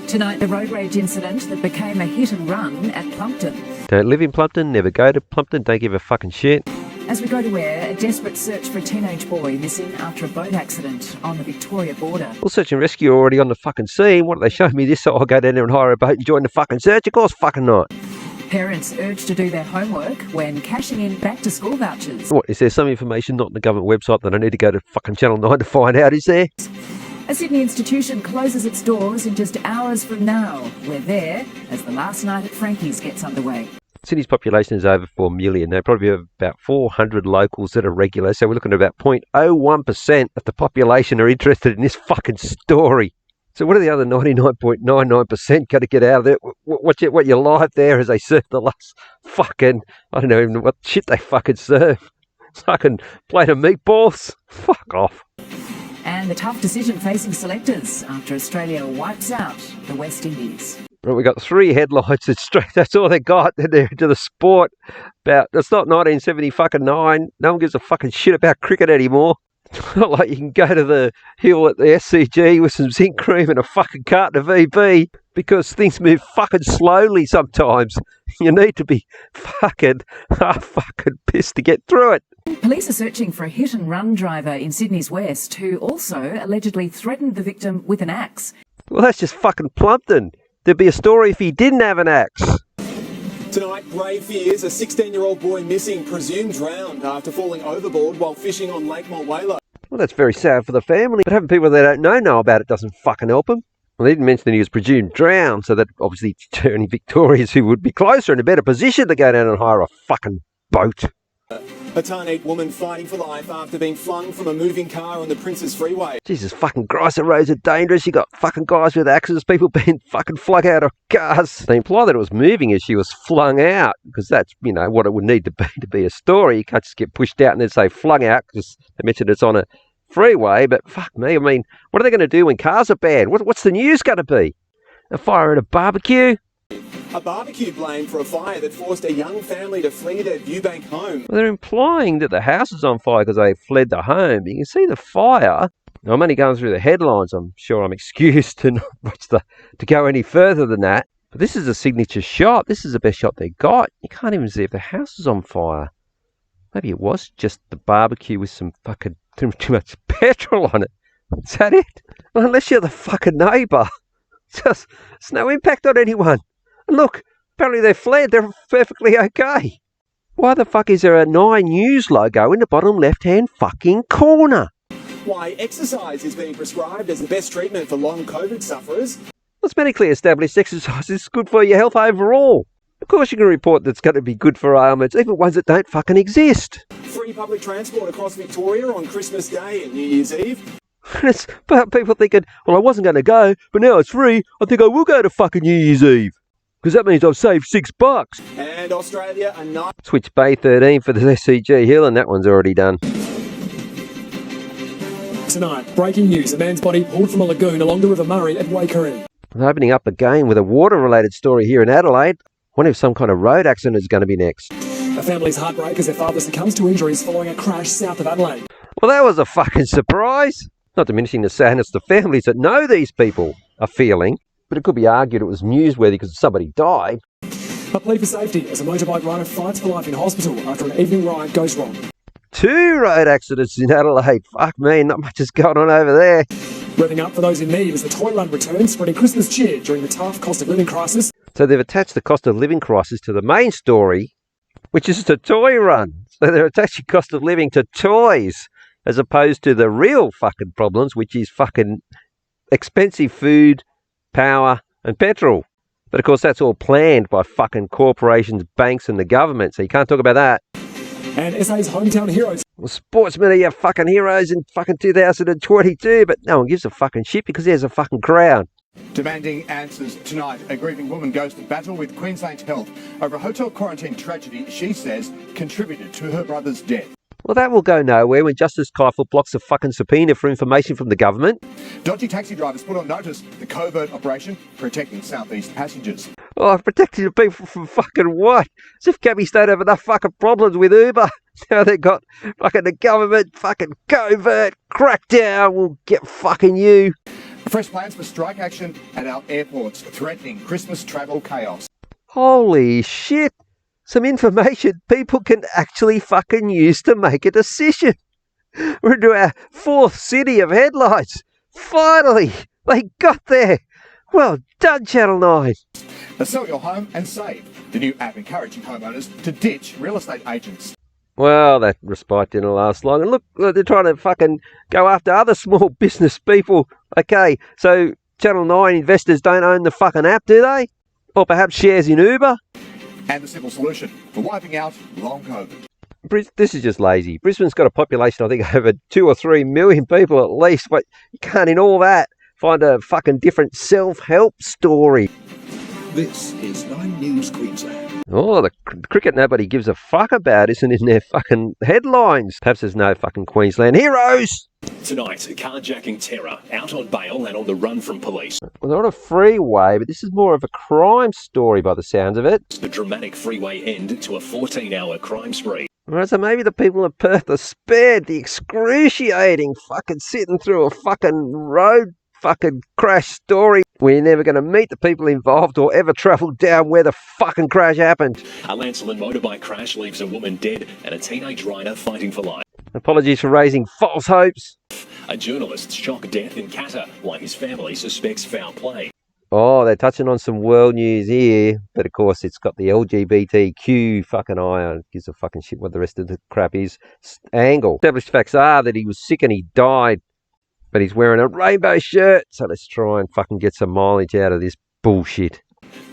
Tonight, the road rage incident that became a hit and run at Plumpton. Don't live in Plumpton, never go to Plumpton, don't give a fucking shit. As we go to air, a desperate search for a teenage boy missing after a boat accident on the Victoria border. Well, search and rescue are already on the fucking scene. What are they showing me this so I'll go down there and hire a boat and join the fucking search? Of course fucking not. Parents urged to do their homework when cashing in back-to-school vouchers. What, is there some information not on the government website that I need to go to fucking Channel 9 to find out, is there? A Sydney institution closes its doors in just hours from now. We're there as the last night at Frankie's gets underway. Sydney's population is over 4 million. They probably have about 400 locals that are regular, so we're looking at about 0.01% of the population are interested in this fucking story. So what are the other 99.99% going to get out of it? What your life there as they serve the last fucking, I don't know even what shit they fucking serve. Fucking plate of meatballs? Fuck off. And the tough decision facing selectors after Australia wipes out the West Indies. Right, we got 3 headlines. That's all they got. They're into the sport. It's not 1979. No one gives a fucking shit about cricket anymore. It's not like you can go to the hill at the SCG with some zinc cream and a fucking carton of VB because things move fucking slowly sometimes. You need to be fucking pissed to get through it. Police are searching for a hit-and-run driver in Sydney's West who also allegedly threatened the victim with an axe. Well, that's just fucking Plumpton. There'd be a story if he didn't have an axe. Tonight, grave fears, a 16-year-old boy missing, presumed drowned after falling overboard while fishing on Lake Mulwala. Well, that's very sad for the family, but having people they don't know about it doesn't fucking help them. Well, they didn't mention that he was presumed drowned, so that obviously only Victorians who would be closer in a better position to go down and hire a fucking boat. A Tarnate woman fighting for life after being flung from a moving car on the Princes Freeway. Jesus fucking Christ, the roads are dangerous. You got fucking guys with axes, people being fucking flung out of cars. They imply that it was moving as she was flung out, because that's, what it would need to be a story. You can't just get pushed out and then say flung out, because they mentioned it's on a freeway, but fuck me, what are they going to do when cars are banned? What's the news going to be? A fire at a barbecue? A barbecue blamed for a fire that forced a young family to flee their Viewbank home. Well, they're implying that the house is on fire because they fled the home. You can see the fire. Now, I'm only going through the headlines. I'm sure I'm excused to go any further than that. But this is a signature shot. This is the best shot they got. You can't even see if the house is on fire. Maybe it was just the barbecue with some fucking too much petrol on it. Is that it? Well, unless you're the fucking neighbour. There's no impact on anyone. And look, apparently they fled. They're perfectly okay. Why the fuck is there a 9 News logo in the bottom left-hand fucking corner? Why exercise is being prescribed as the best treatment for long COVID sufferers. Well, it's medically established exercise is good for your health overall. Of course you can report that's going to be good for ailments, even ones that don't fucking exist. Free public transport across Victoria on Christmas Day and New Year's Eve. It's about people thinking, well, I wasn't going to go, but now it's free. I think I will go to fucking New Year's Eve. Because that means I've saved $6. And Australia are not. Switch Bay 13 for the SCG Hill, and that one's already done. Tonight, breaking news. A man's body pulled from a lagoon along the River Murray at Waikerie. We're opening up again with a water-related story here in Adelaide. I wonder if some kind of road accident is going to be next. A family's heartbreak as their father succumbs to injuries following a crash south of Adelaide. Well, that was a fucking surprise. Not diminishing the sadness the families that know these people are feeling. But it could be argued it was newsworthy because somebody died. A plea for safety as a motorbike rider fights for life in hospital after an evening ride goes wrong. 2 road accidents in Adelaide. Fuck me, not much is going on over there. Revving up for those in need as the toy run returns, spreading Christmas cheer during the tough cost of living crisis. So they've attached the cost of living crisis to the main story, which is the toy run. So they're attaching cost of living to toys, as opposed to the real fucking problems, which is fucking expensive food, power and petrol. But of course that's all planned by fucking corporations, banks and the government, so you can't talk about that. And SA's hometown heroes. Well, sportsmen are your fucking heroes in fucking 2022, but no one gives a fucking shit because there's a fucking crowd. Demanding answers tonight, a grieving woman goes to battle with Queensland Health over a hotel quarantine tragedy she says contributed to her brother's death. Well, that will go nowhere when Justice Keifel blocks a fucking subpoena for information from the government. Dodgy taxi drivers put on notice the covert operation protecting southeast passengers. Oh, protecting the people from fucking what? As if cabbies don't have enough fucking problems with Uber. Now they've got fucking the government fucking covert crackdown will get fucking you. Fresh plans for strike action at our airports, threatening Christmas travel chaos. Holy shit! Some information people can actually fucking use to make a decision. We're into our fourth city of headlines. Finally! They got there! Well done, Channel 9. Now sell your home and save. The new app encouraging homeowners to ditch real estate agents. Well, that respite didn't last long. And look, they're trying to fucking go after other small business people. Okay, so Channel 9 investors don't own the fucking app, do they? Or perhaps shares in Uber? And the simple solution for wiping out long COVID. This is just lazy. Brisbane's got a population, I think, over 2 or 3 million people at least. But you can't, in all that, find a fucking different self-help story. This is 9 News Queensland. Oh, the cricket nobody gives a fuck about isn't in their fucking headlines. Perhaps there's no fucking Queensland heroes. Tonight, carjacking terror, out on bail and on the run from police. Well, they're on a freeway, but this is more of a crime story by the sounds of it. The dramatic freeway end to a 14-hour crime spree. Right, so maybe the people of Perth are spared the excruciating fucking sitting through a fucking road fucking crash story. We're never going to meet the people involved or ever travel down where the fucking crash happened. A Lancelin motorbike crash leaves a woman dead and a teenage rider fighting for life. Apologies for raising false hopes. A journalist's shock death in Qatar, while his family suspects foul play. Oh, they're touching on some world news here, but of course it's got the LGBTQ fucking eye on. Gives a fucking shit what the rest of the crap is. Angle. Established facts are that he was sick and he died, but he's wearing a rainbow shirt, so let's try and fucking get some mileage out of this bullshit.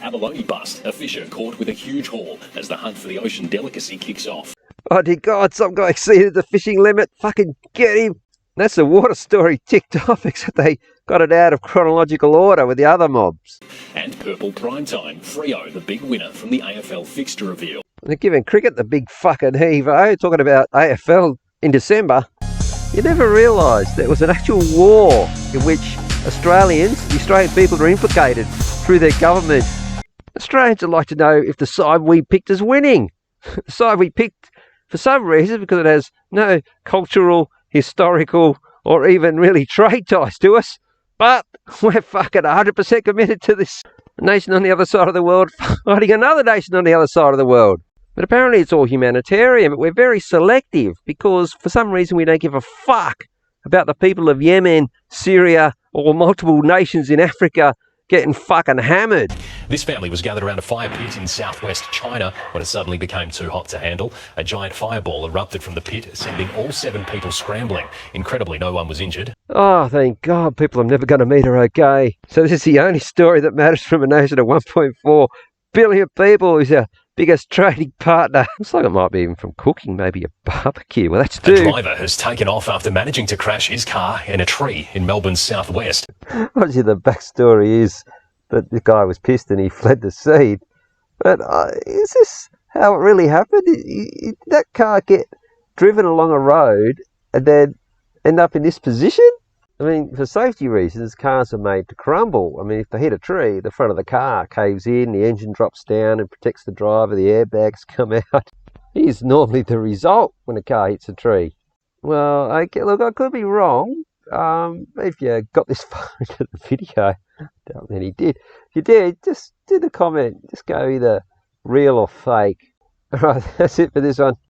Abalone bust, a fisher caught with a huge haul as the hunt for the ocean delicacy kicks off. Oh dear God, some guy exceeded the fishing limit. Fucking get him. That's the water story ticked off, except they got it out of chronological order with the other mobs. And Purple Primetime, Freo, the big winner from the AFL fixture reveal. They're giving cricket the big fucking heave-o, talking about AFL in December. You never realised there was an actual war in which Australians, the Australian people, are implicated through their government. Australians would like to know if the side we picked is winning. The side we picked, for some reason, because it has no cultural, historical, or even really trade ties to us. But we're fucking 100% committed to this nation on the other side of the world fighting another nation on the other side of the world. But apparently it's all humanitarian, but we're very selective because for some reason we don't give a fuck about the people of Yemen, Syria, or multiple nations in Africa getting fucking hammered. This family was gathered around a fire pit in southwest China when it suddenly became too hot to handle. A giant fireball erupted from the pit, sending all 7 people scrambling. Incredibly, no one was injured. Oh, thank God, people I'm never going to meet are okay. So this is the only story that matters from a nation of 1.4 billion people who's our biggest trading partner. Looks like it might be even from cooking, maybe a barbecue. Well, that's A two. driver has taken off after managing to crash his car in a tree in Melbourne's southwest. Obviously, the backstory is that the guy was pissed and he fled the scene. But is this how it really happened? Did that car get driven along a road and then end up in this position? I mean, for safety reasons, cars are made to crumble. I mean, if they hit a tree, the front of the car caves in, the engine drops down and protects the driver, the airbags come out. Here's normally the result when a car hits a tree. Well, okay, look, I could be wrong. If you got this far into the video, I doubt many did. If you did, just do the comment. Just go either real or fake. All right, that's it for this one.